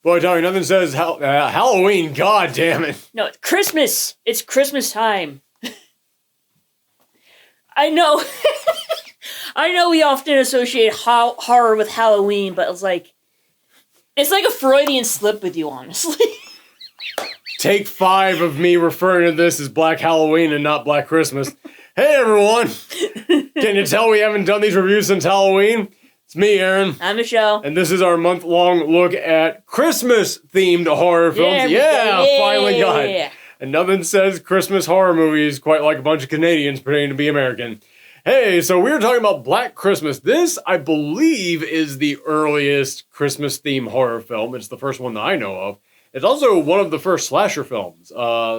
Boy, Tommy, nothing says Halloween. God damn it! No, it's Christmas. It's Christmas time. I know. I know we often associate horror with Halloween, but it's like a Freudian slip with you, honestly. Take 5 of me referring to this as Black Halloween and not Black Christmas. Hey, everyone! Can you tell we haven't done these reviews since Halloween? It's me, Aaron. I'm Michelle. And this is our month-long look at Christmas-themed horror films. Yeah, finally got it. And nothing says Christmas horror movies quite like a bunch of Canadians pretending to be American. Hey, so we were talking about Black Christmas. This, I believe, is the earliest Christmas-themed horror film. It's the first one that I know of. It's also one of the first slasher films,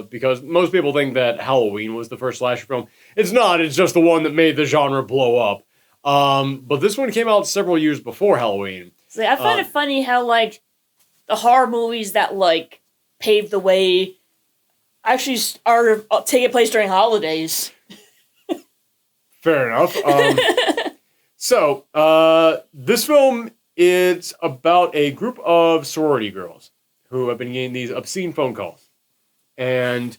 because most people think that Halloween was the first slasher film. It's not, it's just the one that made the genre blow up. But this one came out several years before Halloween. So I find it funny how, like, the horror movies that, like, paved the way actually are taking place during holidays. Fair enough. This film is about a group of sorority girls who have been getting these obscene phone calls. And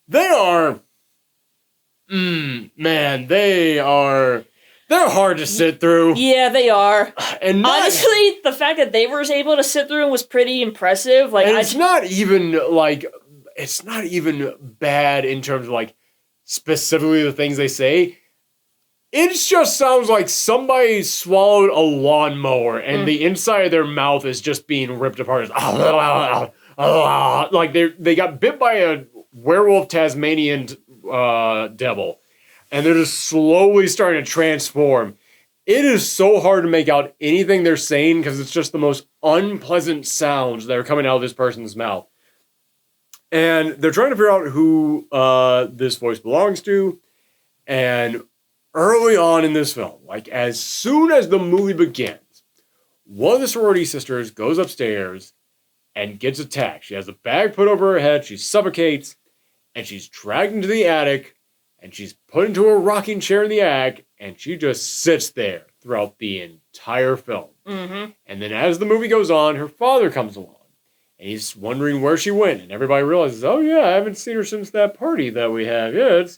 they are... they're hard to sit through. Yeah, they are. And honestly, the fact that they were able to sit through was pretty impressive. Like, it's not even bad in terms of, like, specifically the things they say. It just sounds like somebody swallowed a lawnmower and the inside of their mouth is just being ripped apart. Like they got bit by a werewolf Tasmanian devil, and they're just slowly starting to transform. It is so hard to make out anything they're saying because it's just the most unpleasant sounds that are coming out of this person's mouth. And they're trying to figure out who this voice belongs to, and early on in this film, like as soon as the movie begins, one of the sorority sisters goes upstairs and gets attacked. She has a bag put over her head, she suffocates, and she's dragged into the attic, and she's put into a rocking chair in the attic, and she just sits there throughout the entire film. Mm-hmm. And then as the movie goes on, her father comes along, and he's wondering where she went, and everybody realizes, oh yeah, I haven't seen her since that party that we had. Yeah, it's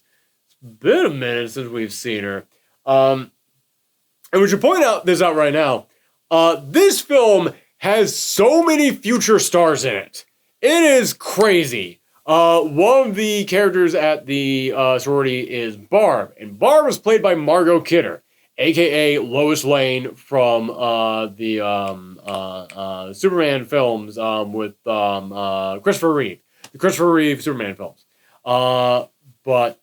been a minute since we've seen her. And we should point this out right now. This film has so many future stars in it. It is crazy. One of the characters at the sorority is Barb. And Barb is played by Margot Kidder, a.k.a. Lois Lane from the Superman films with Christopher Reeve. The Christopher Reeve Superman films. But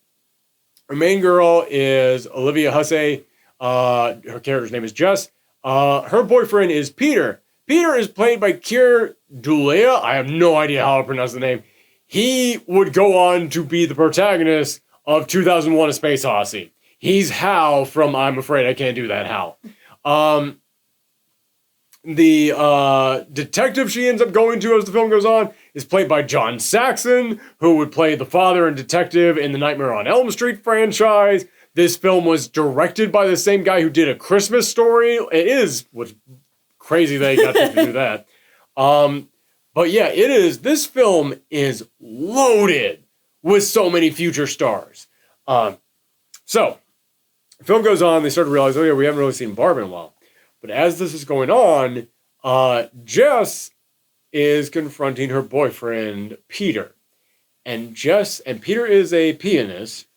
her main girl is Olivia Hussey. Her character's name is Jess. Her boyfriend is Peter. Peter is played by Keir Dullea. I have no idea how to pronounce the name. He would go on to be the protagonist of 2001: A Space Odyssey. He's Hal from I'm Afraid I Can't Do That, Hal. The detective she ends up going to as the film goes on is played by John Saxon, who would play the father and detective in the Nightmare on Elm Street franchise. This film was directed by the same guy who did A Christmas Story. What's crazy that he got to do that. But yeah, this film is loaded with so many future stars. So, the film goes on, they start to realize, oh yeah, we haven't really seen Barb in a while. But as this is going on, Jess is confronting her boyfriend, Peter. And Peter is a pianist,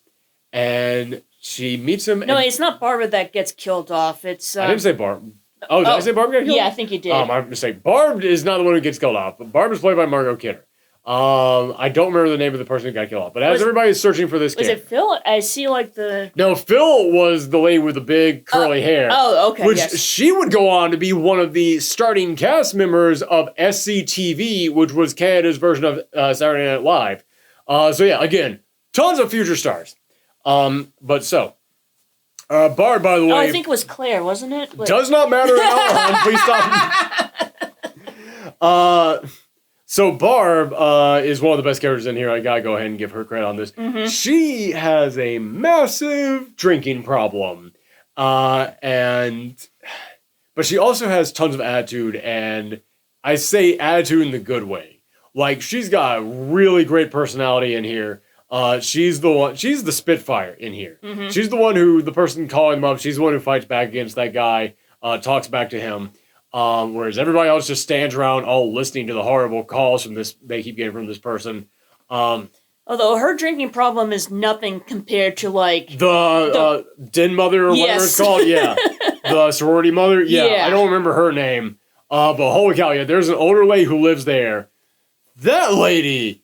and she meets him. No, it's not Barbara that gets killed off. It's I didn't say Barb. Oh, did I say Barb got killed? Yeah, I think you did. My mistake. Barb is not the one who gets killed off, but Barb is played by Margot Kidder. I don't remember the name of the person who got killed off, but as everybody is searching for this kid. Was it Phil? I see like the... No, Phil was the lady with the big curly hair. Oh, okay, Which she would go on to be one of the starting cast members of SCTV, which was Canada's version of Saturday Night Live. So yeah, again, tons of future stars. Barb, by the way... Oh, I think it was Claire, wasn't it? Does not matter at all. Please stop. So Barb is one of the best characters in here. I gotta go ahead and give her credit on this. Mm-hmm. She has a massive drinking problem. But she also has tons of attitude, and I say attitude in the good way. Like, she's got a really great personality in here. She's the Spitfire in here. Mm-hmm. She's the one who, the person calling him up, she's the one who fights back against that guy, talks back to him. Whereas everybody else just stands around all listening to the horrible calls from this, they keep getting from this person. Although her drinking problem is nothing compared to, like... The Den Mother or whatever it's called, yeah. The sorority mother, yeah. I don't remember her name. But holy cow, yeah, there's an older lady who lives there. That lady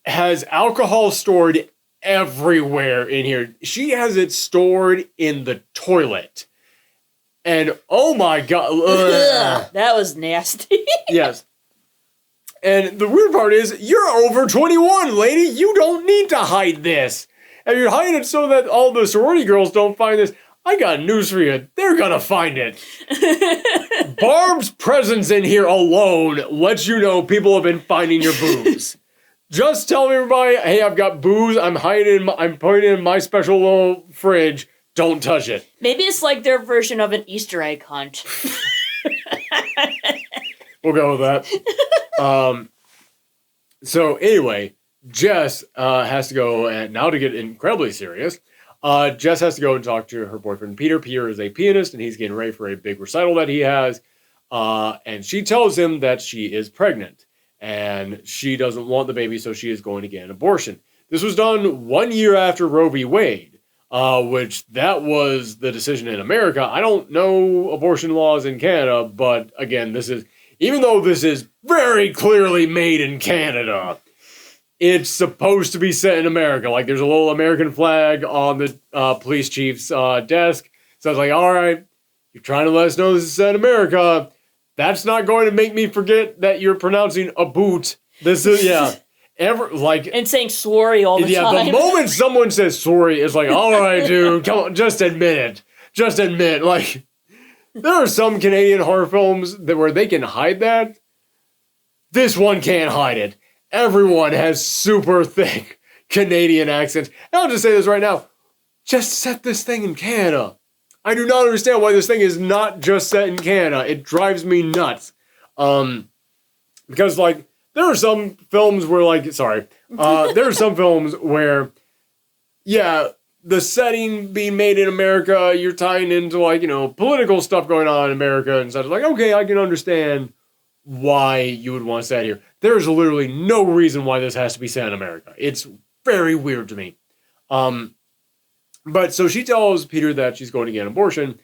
has alcohol stored everywhere in here. She has it stored in the toilet. And oh my god. Ugh, that was nasty. Yes. And the weird part is, you're over 21, lady. You don't need to hide this. And you're hiding it so that all the sorority girls don't find this. I got news for you. They're gonna find it. Barb's presence in here alone lets you know people have been finding your booze. Just tell everybody, hey, I've got booze. I'm hiding. I'm putting it in my special little fridge. Don't touch it. Maybe it's like their version of an Easter egg hunt. We'll go with that. So anyway, Jess has to go, and now to get incredibly serious, Jess has to go and talk to her boyfriend Peter. Peter is a pianist, and he's getting ready for a big recital that he has. And she tells him that she is pregnant, and she doesn't want the baby, so she is going to get an abortion. This was done 1 year after Roe v. Wade, which that was the decision in America. I don't know abortion laws in Canada, but again, this is, even though this is very clearly made in Canada, it's supposed to be set in America. Like, there's a little American flag on the police chief's desk. So I was like, all right, you're trying to let us know this is set in America. That's not going to make me forget that you're pronouncing a boot. This is, yeah. And saying sorry all the time. Yeah, the moment someone says sorry, it's like, all right, dude, come on, just admit it. Just admit, like, there are some Canadian horror films where they can hide that. This one can't hide it. Everyone has super thick Canadian accents. And I'll just say this right now. Just set this thing in Canada. I do not understand why this thing is not just set in Canada. It drives me nuts. Because, like, there are some films where, like, there are some films where, yeah, the setting being made in America, you're tying into, like, you know, political stuff going on in America and such. Like, okay, I can understand why you would want to set here. There is literally no reason why this has to be set in America. It's very weird to me. But so she tells Peter that she's going to get an abortion.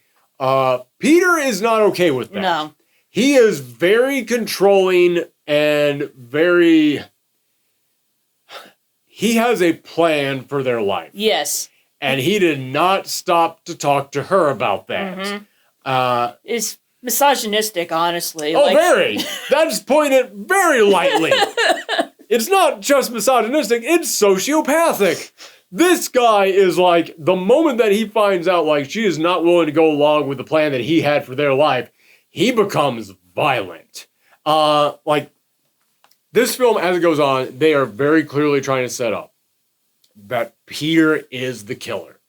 Peter is not okay with that. No. He is very controlling and he has a plan for their life. Yes. And he did not stop to talk to her about that. Mm-hmm. It's misogynistic, honestly. Oh, very. That's putting it very lightly. It's not just misogynistic, it's sociopathic. This guy is like, the moment that he finds out, like, she is not willing to go along with the plan that he had for their life, he becomes violent. Like, this film, as it goes on, they are very clearly trying to set up that Peter is the killer.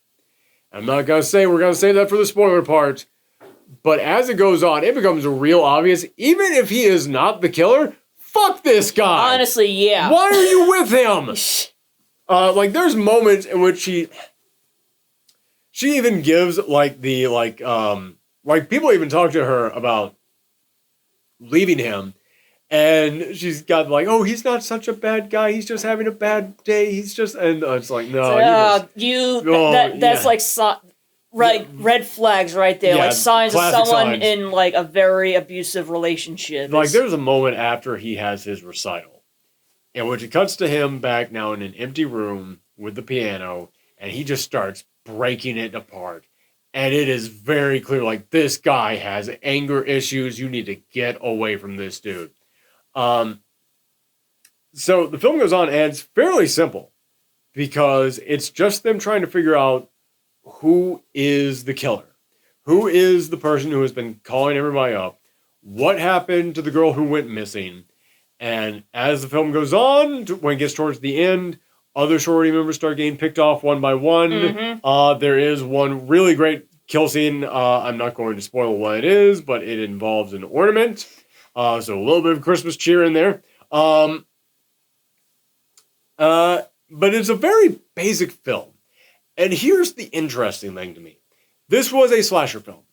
I'm not going to say, we're going to save that for the spoiler part, but as it goes on, it becomes real obvious, even if he is not the killer, fuck this guy. Honestly, yeah. Why are you with him? Like, there's moments in which she even gives, like, the, like, people even talk to her about leaving him, and she's got, like, oh, he's not such a bad guy, he's just having a bad day, he's just, and it's like, no. That's like, red flags right there, like signs of someone in, like, a very abusive relationship. Like, there's a moment after he has his recital, in which it cuts to him back now in an empty room with the piano, and he just starts breaking it apart. And it is very clear, like, this guy has anger issues. You need to get away from this dude. So the film goes on, and it's fairly simple, because it's just them trying to figure out who is the killer. Who is the person who has been calling everybody up? What happened to the girl who went missing? And as the film goes on, when it gets towards the end, other sorority members start getting picked off one by one. Mm-hmm. There is one really great kill scene. I'm not going to spoil what it is, but it involves an ornament. So a little bit of Christmas cheer in there. But it's a very basic film. And here's the interesting thing to me. This was a slasher film.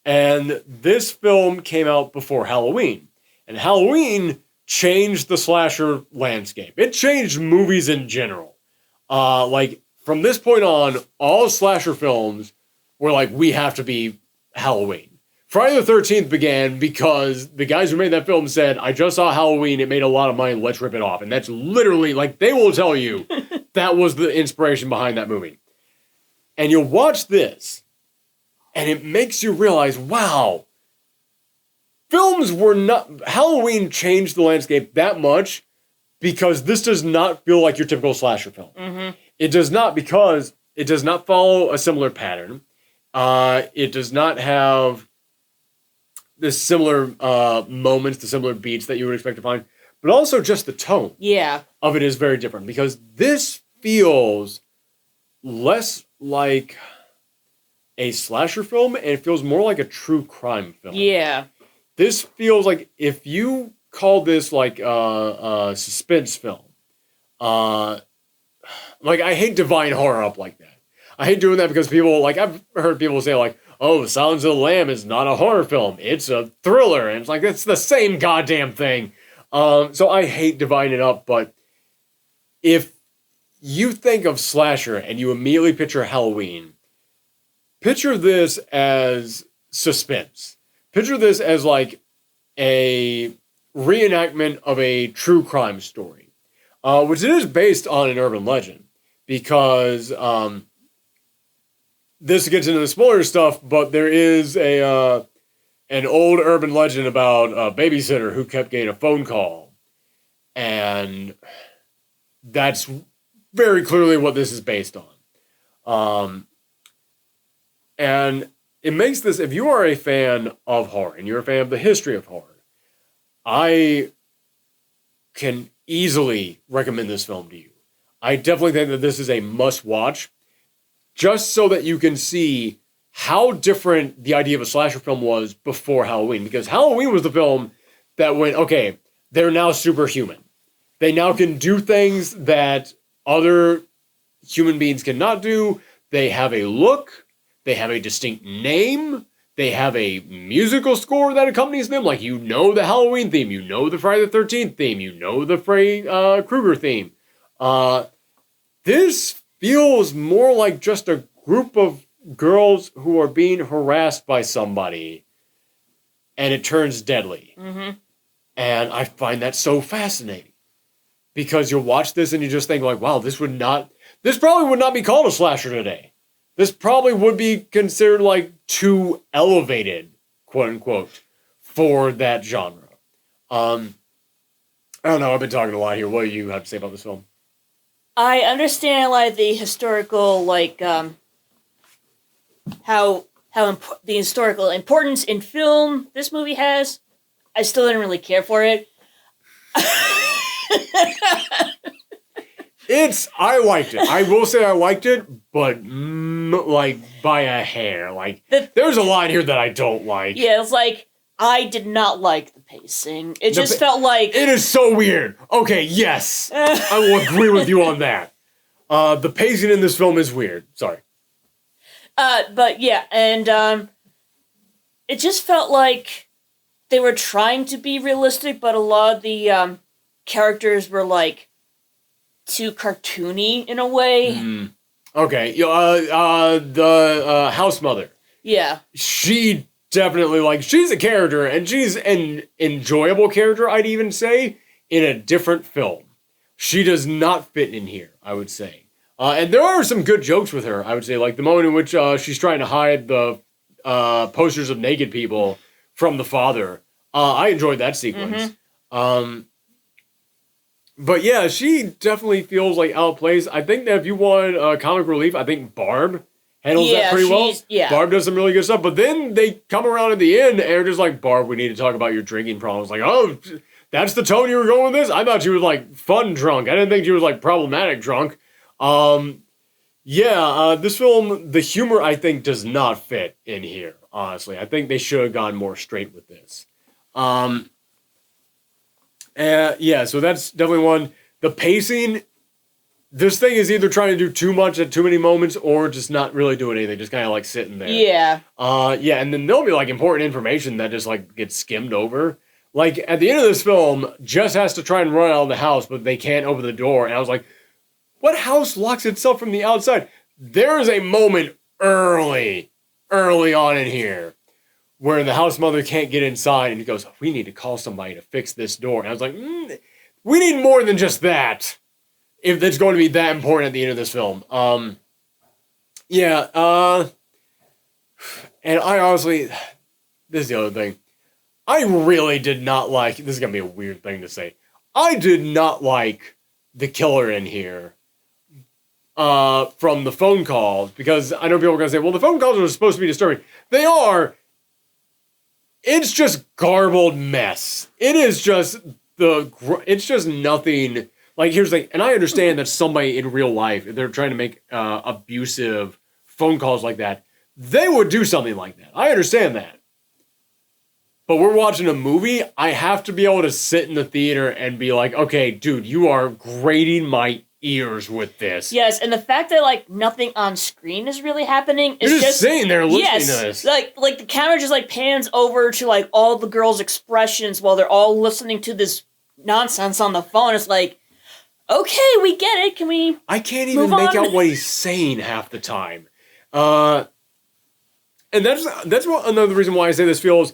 And this film came out before Halloween. And Halloween changed the slasher landscape. It changed movies in general. Like, from this point on, all slasher films were like, we have to be Halloween. Friday the 13th began because the guys who made that film said, I just saw Halloween, it made a lot of money, let's rip it off. And that's literally, like, they will tell you that was the inspiration behind that movie. And you'll watch this, and it makes you realize, wow, Halloween changed the landscape that much because this does not feel like your typical slasher film. Mm-hmm. It does not, because it does not follow a similar pattern. It does not have the similar moments, the similar beats that you would expect to find, but also just the tone of it is very different because this feels less like a slasher film and it feels more like a true crime film. Yeah. This feels like if you call this like a suspense film, like I hate dividing horror up like that. I hate doing that because people, like I've heard people say like, oh, Silence of the Lamb is not a horror film. It's a thriller. And it's like, it's the same goddamn thing. So I hate dividing it up. But if you think of slasher and you immediately picture Halloween, picture this as suspense. Picture this as like a reenactment of a true crime story, which it is based on an urban legend because this gets into the spoiler stuff, but there is an old urban legend about a babysitter who kept getting a phone call. And that's very clearly what this is based on. And it makes this, if you are a fan of horror and you're a fan of the history of horror, I can easily recommend this film to you. I definitely think that this is a must-watch, just so that you can see how different the idea of a slasher film was before Halloween. Because Halloween was the film that went, okay, they're now superhuman. They now can do things that other human beings cannot do. They have a look. They have a distinct name. They have a musical score that accompanies them. Like, you know the Halloween theme. You know the Friday the 13th theme. You know the Freddy Krueger theme. This feels more like just a group of girls who are being harassed by somebody, and it turns deadly. Mm-hmm. And I find that so fascinating. Because you'll watch this and you just think like, wow, this probably would not be called a slasher today. This probably would be considered like too elevated, quote unquote, for that genre. I don't know, I've been talking a lot here. What do you have to say about this film? I understand like the historical how the historical importance in film this movie has. I still didn't really care for it. I liked it. I will say I liked it, but like by a hair. Like there's a line here that I don't like. Yeah, it's like I did not like the pacing. It just felt like it is so weird. Okay, yes, I will agree with you on that. The pacing in this film is weird. Sorry. But yeah, and it just felt like they were trying to be realistic, but a lot of the characters were like too cartoony in a way. Okay, the house mother. Yeah. She definitely, she's a character, and she's an enjoyable character, I'd even say, in a different film. She does not fit in here, I would say. And there are some good jokes with her, I would say, like the moment in which she's trying to hide the posters of naked people from the father. I enjoyed that sequence. Mm-hmm. But yeah, she definitely feels like out of place. I think that if you want comic relief, I think Barb handles that pretty well. Yeah. Barb does some really good stuff. But then they come around at the end and they're just like, Barb, we need to talk about your drinking problems. Like, oh, that's the tone you were going with this? I thought she was like fun drunk. I didn't think she was like problematic drunk. This film, the humor, I think, does not fit in here, honestly. I think they should have gone more straight with this. Yeah, so that's definitely one. The pacing, this thing is either trying to do too much at too many moments or just not really doing anything, just kind of like sitting there. Yeah. Yeah, and then there'll be like important information that just like gets skimmed over. Like at the end of this film, Jess has to try and run out of the house, but they can't open the door. And I was like, what house locks itself from the outside? There is a moment early on in here where the house mother can't get inside and he goes, we need to call somebody to fix this door. And I was like, we need more than just that if it's going to be that important at the end of this film. Yeah, and I honestly, this is the other thing. I really did not like, this is going to be a weird thing to say. I did not like the killer in here from the phone calls, because I know people are going to say, well, the phone calls are supposed to be disturbing. They are. It's just garbled mess. It is just it's just nothing. Like, here's the thing, and I understand that somebody in real life, if they're trying to make abusive phone calls like that, they would do something like that. I understand that. But we're watching a movie, I have to be able to sit in the theater and be like, okay, dude, you are grating my ears with this. Yes, and the fact that like nothing on screen is really happening is You're just sitting there listening yes, to this. Like the camera just like pans over to like all the girls' expressions while they're all listening to this nonsense on the phone. It's like, okay, we get it. Can we? I can't even make out what he's saying half the time. And that's another reason why I say this feels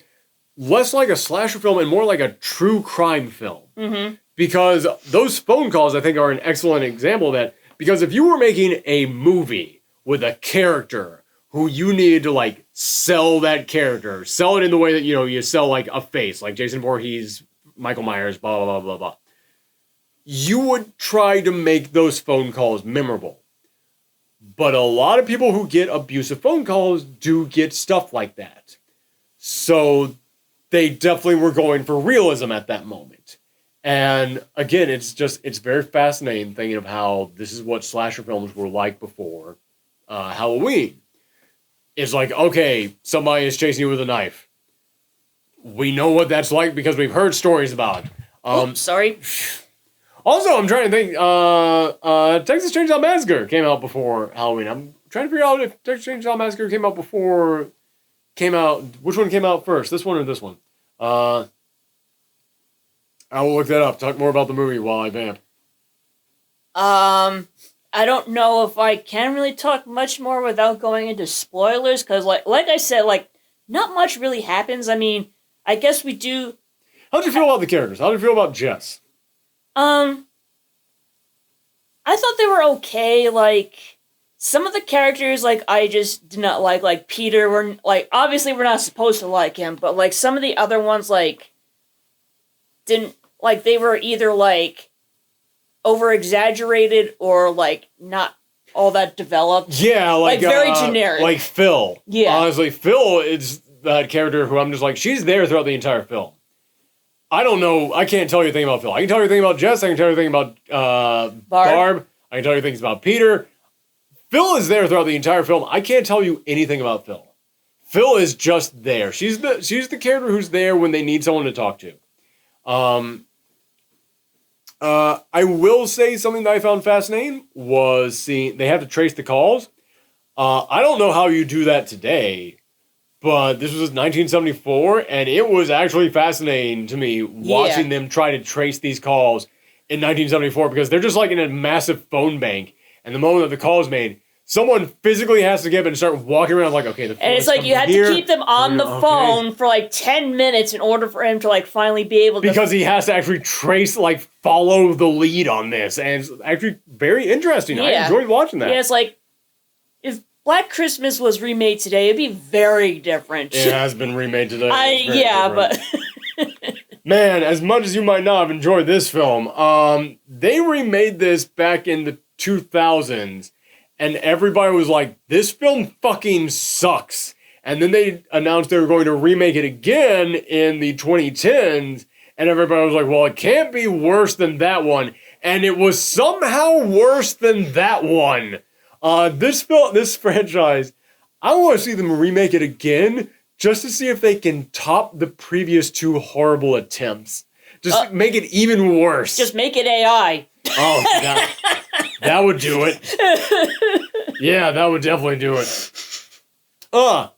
less like a slasher film and more like a true crime film. Mm-hmm. Because those phone calls, I think, are an excellent example of that. Because if you were making a movie with a character who you needed to, like, sell that character, sell it in the way that, you know, you sell, like, a face, like Jason Voorhees, Michael Myers, blah, blah, blah, blah, blah, you would try to make those phone calls memorable. But a lot of people who get abusive phone calls do get stuff like that. So they definitely were going for realism at that moment. And again, it's very fascinating thinking of how this is what slasher films were like before Halloween. It's like, okay, somebody is chasing you with a knife. We know what that's like because we've heard stories about it. Sorry. Also, I'm trying to think, Texas Chainsaw Massacre came out before Halloween. I'm trying to figure out if Texas Chainsaw Massacre which one came out first, this one or this one? I will look that up. Talk more about the movie while I vamp. I don't know if I can really talk much more without going into spoilers, because like I said, like, not much really happens. I mean, I guess we do... How'd you feel about the characters? How'd you feel about Jess? I thought they were okay. Like, some of the characters, like, I just did not like. Like, Peter, obviously we're not supposed to like him, but, like, some of the other ones, like, didn't, like, they were either, like, over-exaggerated or, like, not all that developed. Yeah, like very generic. Like Phil. Yeah. Honestly, Phil is that character who I'm just like, she's there throughout the entire film. I don't know. I can't tell you anything about Phil. I can tell you anything about Jess. I can tell you anything about Barb. I can tell you things about Peter. Phil is there throughout the entire film. I can't tell you anything about Phil. Phil is just there. She's the character who's there when they need someone to talk to. I will say something that I found fascinating was seeing they have to trace the calls. I don't know how you do that today. But this was 1974, and it was actually fascinating to me watching them try to trace these calls in 1974 because they're just like in a massive phone bank. And the moment that the call is made, someone physically has to get up and start walking around like, okay, the phone. And it's like you have to keep them on the phone for like 10 minutes in order for him to like finally be able to. Because he has to actually follow the lead on this. And it's actually very interesting. I enjoyed watching that. Yeah, it's like, if Black Christmas was remade today, it'd be very different. It has been remade today. But man, as much as you might not have enjoyed this film, they remade this back in the 2000s, and everybody was like, "This film fucking sucks." And then they announced they were going to remake it again in the 2010s, and everybody was like, "Well, it can't be worse than that one," and it was somehow worse than that one. This franchise, I want to see them remake it again just to see if they can top the previous two horrible attempts. Just make it even worse. Just make it AI. Oh, that would do it. Yeah, that would definitely do it. Yeah,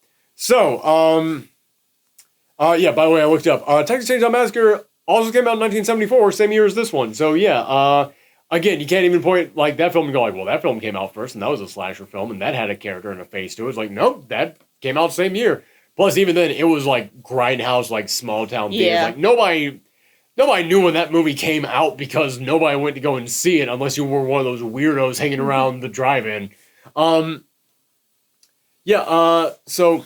by the way, I looked up. Texas Chainsaw Massacre also came out in 1974, same year as this one. So, yeah, again, you can't even point, like, that film and go, like, well, that film came out first, and that was a slasher film, and that had a character and a face to it. It's like, nope, that came out the same year. Plus, even then, it was, like, grindhouse, like, small-town theaters. Yeah. Like, nobody knew when that movie came out because nobody went to go and see it unless you were one of those weirdos hanging around the drive-in. So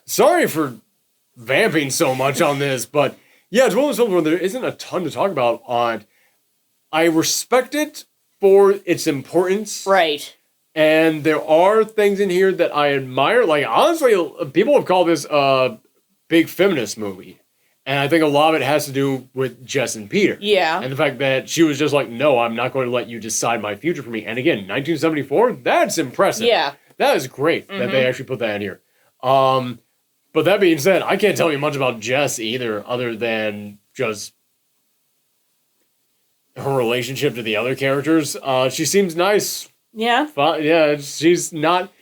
sorry for vamping so much on this, but yeah, it's one of those films where there isn't a ton to talk about on it. I respect it for its importance. Right. And there are things in here that I admire. Like, honestly, people have called this a big feminist movie. And I think a lot of it has to do with Jess and Peter. Yeah. And the fact that she was just like, no, I'm not going to let you decide my future for me. And again, 1974, that's impressive. Yeah. That is great that they actually put that in here. But that being said, I can't tell you much about Jess either, other than just her relationship to the other characters. She seems nice. Yeah. Yeah, she's not...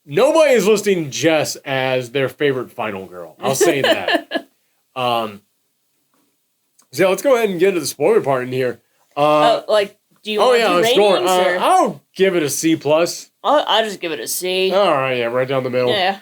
Nobody is listing Jess as their favorite final girl. I'll say that. So let's go ahead and get into the spoiler part in here. Do you want to score. ratings? I'll give it a C+. I'll just give it a C. All right, yeah, right down the middle. Yeah.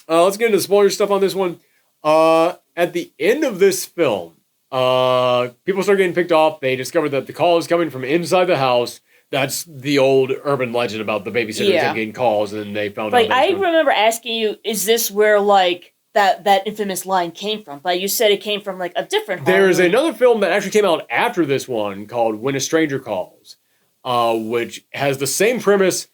Let's get into the spoiler stuff on this one. At the end of this film, people start getting picked off. They discover that the call is coming from inside the house. That's the old urban legend about the babysitter getting calls, and they found out. I remember asking you, is this where, like, that infamous line came from? But you said it came from, like, a different There is another film that actually came out after this one called When a Stranger Calls, which has the same premise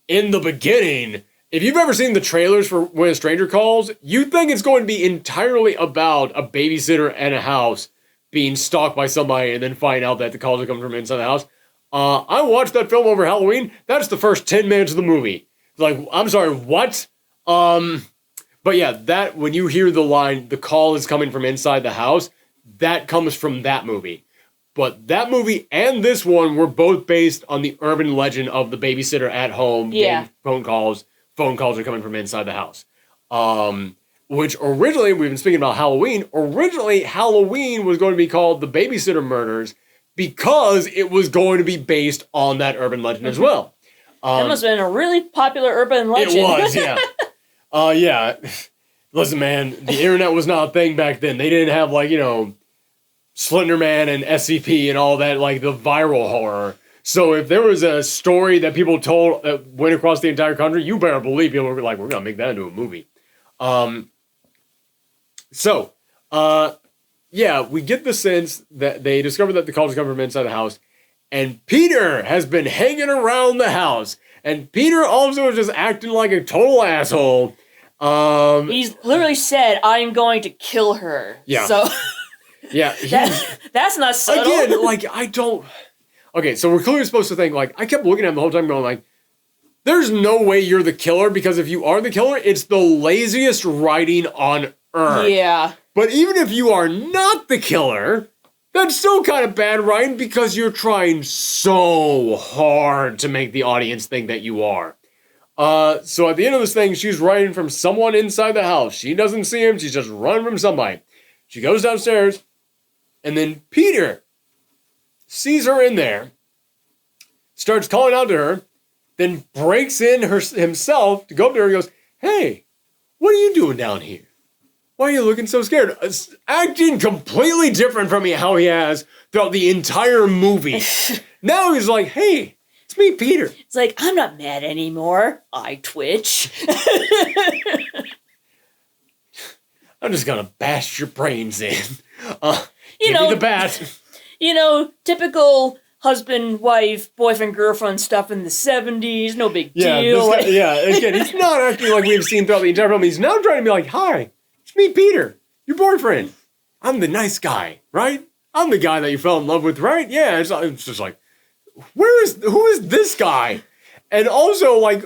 in the beginning. If you've ever seen the trailers for When a Stranger Calls, you think it's going to be entirely about a babysitter and a house being stalked by somebody and then find out that the calls are coming from inside the house. I watched that film over Halloween. That's the first 10 minutes of the movie. Like, I'm sorry, what? But yeah, that, when you hear the line, the call is coming from inside the house, that comes from that movie. But that movie and this one were both based on the urban legend of the babysitter at home getting phone calls. Phone calls are coming from inside the house. Which originally, we've been speaking about Halloween, originally Halloween was going to be called The Babysitter Murders because it was going to be based on that urban legend as well. That must have been a really popular urban legend. It was, yeah. Yeah. Listen, man, the internet was not a thing back then. They didn't have, like, Slender Man and SCP and all that, like, the viral horror. So if there was a story that people told that went across the entire country, you better believe people were like, we're going to make that into a movie. Yeah, we get the sense that they discover that the calls come from inside the house, and Peter has been hanging around the house, and Peter also is just acting like a total asshole. He's literally said, "I'm going to kill her." Yeah. So yeah, that's not subtle. Again, like, I don't... Okay, so we're clearly supposed to think, like, I kept looking at him the whole time going, like, there's no way you're the killer, because if you are the killer, it's the laziest writing on earth. Yeah. But even if you are not the killer, that's still kind of bad writing because you're trying so hard to make the audience think that you are. So at the end of this thing, she's running from someone inside the house. She doesn't see him. She's just running from somebody. She goes downstairs, and then Peter sees her in there, starts calling out to her, then breaks in himself to go up to her and goes, "Hey, what are you doing down here? Why are you looking so scared?" Acting completely different from how he has throughout the entire movie. Now he's like, "Hey, it's me, Peter." It's like, I'm not mad anymore. I twitch. I'm just gonna bash your brains in. You give know, me the bat. Typical husband, wife, boyfriend, girlfriend stuff in the 70s. No big Yeah, deal. this guy, again, he's not acting like we've seen throughout the entire film. He's now trying to be like, "Hi, it's me, Peter, your boyfriend. I'm the nice guy, right? I'm the guy that you fell in love with, right? Yeah." It's just like, who is this guy? And also, like,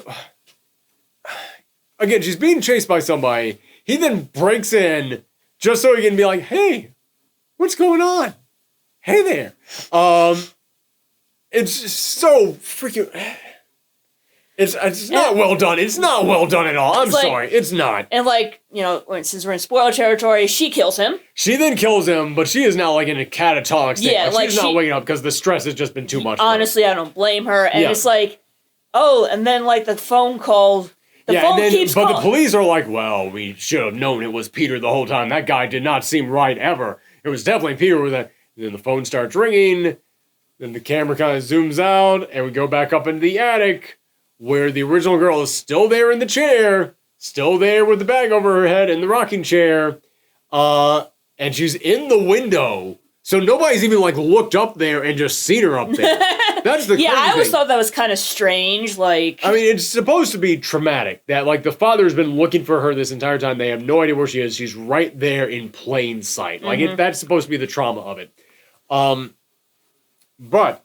again, she's being chased by somebody. He then breaks in just so he can be like, hey, what's going on? Hey there. It's just so freaking... It's not well done. It's not well done at all. I'm sorry. It's not. And since we're in spoiler territory, she kills him. She then kills him, but she is now in a catatonic state. Yeah, she's not waking up because the stress has just been too much. Honestly, I don't blame her. And it's and then the phone call. The phone keeps calling. But the police are like, well, we should have known it was Peter the whole time. That guy did not seem right ever. It was definitely Peter with that. And then the phone starts ringing. Then the camera kind of zooms out, and we go back up into the attic, where the original girl is still there in the chair, still there with the bag over her head in the rocking chair, and she's in the window. So nobody's even looked up there and just seen her up there. That's the crazy I always thing. thought that was kind of strange. It's supposed to be traumatic that the father's been looking for her this entire time. They have no idea where she is. She's right there in plain sight. That's supposed to be the trauma of it. But.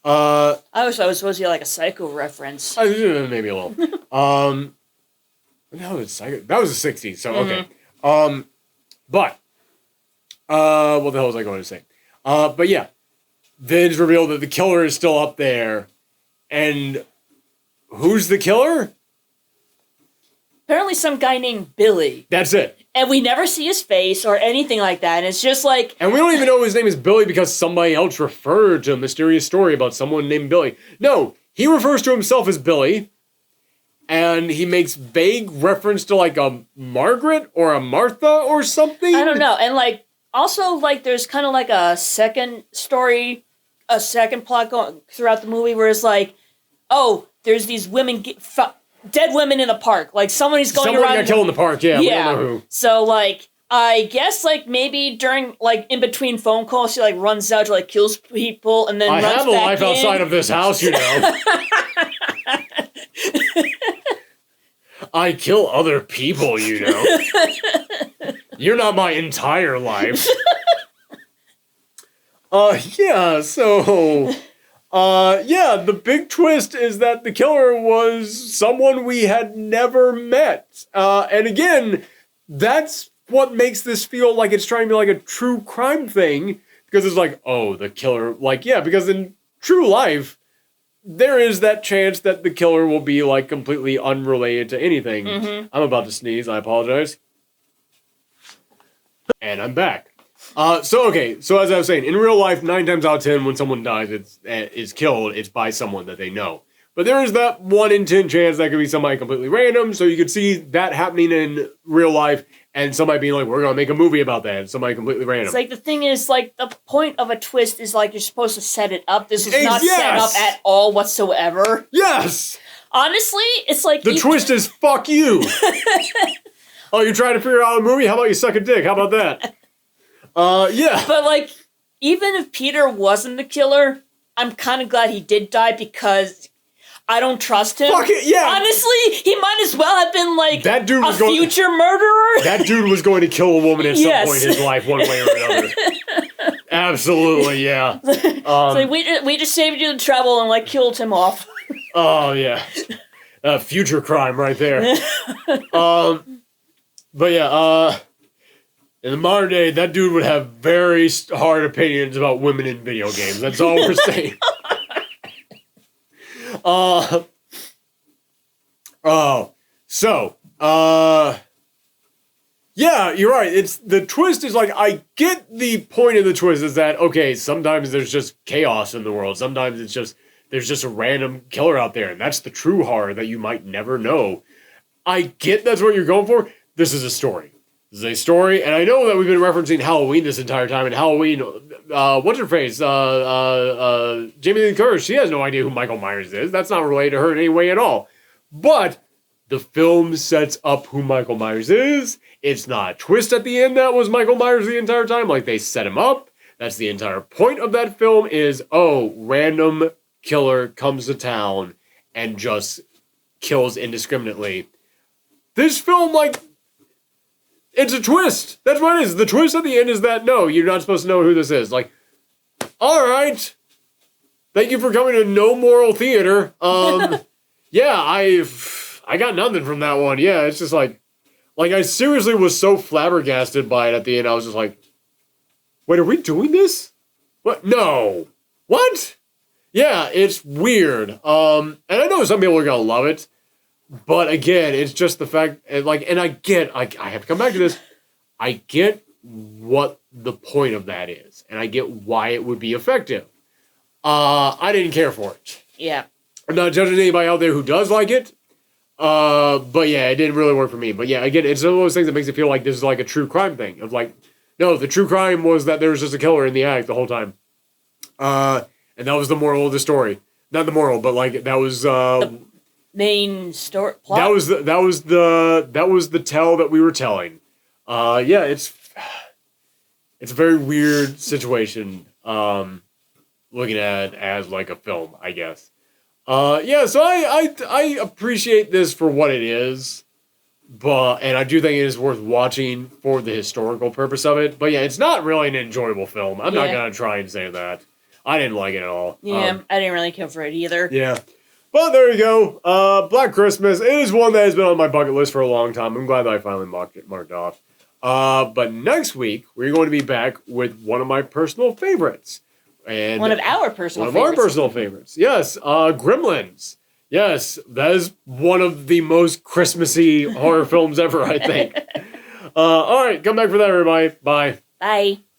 I wish I was supposed to be a Psycho reference. Maybe a little. That was the 60s, so okay. But what the hell was I going to say? But yeah, then it's revealed that the killer is still up there, and who's the killer? Apparently some guy named Billy. That's it. And we never see his face or anything like that. And it's just And we don't even know his name is Billy because somebody else referred to a mysterious story about someone named Billy. No, he refers to himself as Billy. And he makes vague reference to a Margaret or a Martha or something. I don't know. And also there's kind of a second story, a second plot going throughout the movie where it's there's these women dead women in the park. Somebody's going around. Somebody got killed in the park, yeah. We don't know who. So, I guess, maybe during, in between phone calls, she, runs out to, kills people and then runs back in. I have a life outside of this house, you know. I kill other people, you know. You're not my entire life. The big twist is that the killer was someone we had never met. And again, that's what makes this feel like it's trying to be a true crime thing. Because it's the killer, because in true life, there is that chance that the killer will be completely unrelated to anything. Mm-hmm. I'm about to sneeze, I apologize. And I'm back. So as I was saying, in real life, 9 times out of 10, when someone dies, is killed, it's by someone that they know. But there is that 1 in 10 chance that could be somebody completely random, so you could see that happening in real life, and somebody being we're gonna make a movie about that, and somebody completely random. It's the thing is, the point of a twist is, you're supposed to set it up. This is not set up at all whatsoever. Yes! Honestly, it's The twist is, fuck you! Oh, you're trying to figure out a movie? How about you suck a dick? How about that? Yeah. But, even if Peter wasn't the killer, I'm kind of glad he did die because I don't trust him. Fuck it, yeah. Honestly, he might as well have been, that dude was future murderer. That dude was going to kill a woman at some point in his life, one way or another. Absolutely, yeah. We just saved you the trouble and, killed him off. Oh, yeah. Future crime right there. But yeah, in the modern day, that dude would have very hard opinions about women in video games. That's all we're saying. Yeah, you're right. The twist is I get the point of the twist is that, okay, sometimes there's just chaos in the world. Sometimes there's just a random killer out there, and that's the true horror that you might never know. I get that's what you're going for. This is a story. This is a story, and I know that we've been referencing Halloween this entire time, and Halloween, what's her face? Jamie Lee Curtis, she has no idea who Michael Myers is. That's not related to her in any way at all. But the film sets up who Michael Myers is. It's not a twist at the end that was Michael Myers the entire time. They set him up. That's the entire point of that film is, random killer comes to town and just kills indiscriminately. This film, it's a twist. That's what it is. The twist at the end is that, no, you're not supposed to know who this is. All right. Thank you for coming to No Moral Theater. Yeah, I got nothing from that one. Yeah, it's just Like, I seriously was so flabbergasted by it at the end. I was just like, wait, are we doing this? What? No. What? Yeah, it's weird. And I know some people are gonna love it, but again, it's just the fact, and I have to come back to this. I get what the point of that is, and I get why it would be effective. I didn't care for it. Yeah. I'm not judging anybody out there who does like it. But yeah, it didn't really work for me. But yeah, again, it's one of those things that makes it feel like this is like a true crime thing. Of like, no, the true crime was that there was just a killer in the attic the whole time. And that was the moral of the story. Not the moral, but like that was The main story plot. that was the tell that we were telling. Yeah, it's a very weird situation. Looking at it as like a film, I guess. Yeah, so I appreciate this for what it is, and I do think it is worth watching for the historical purpose of it. But yeah, it's not really an enjoyable film. I'm not gonna try and say that. I didn't like it at all. Yeah, I didn't really care for it either. Yeah. But there you go. Black Christmas. It is one that has been on my bucket list for a long time. I'm glad that I finally marked off. But next week, we're going to be back with one of my personal favorites. And one of our personal favorites. Yes, Gremlins. Yes, that is one of the most Christmassy horror films ever, I think. All right, come back for that, everybody. Bye. Bye.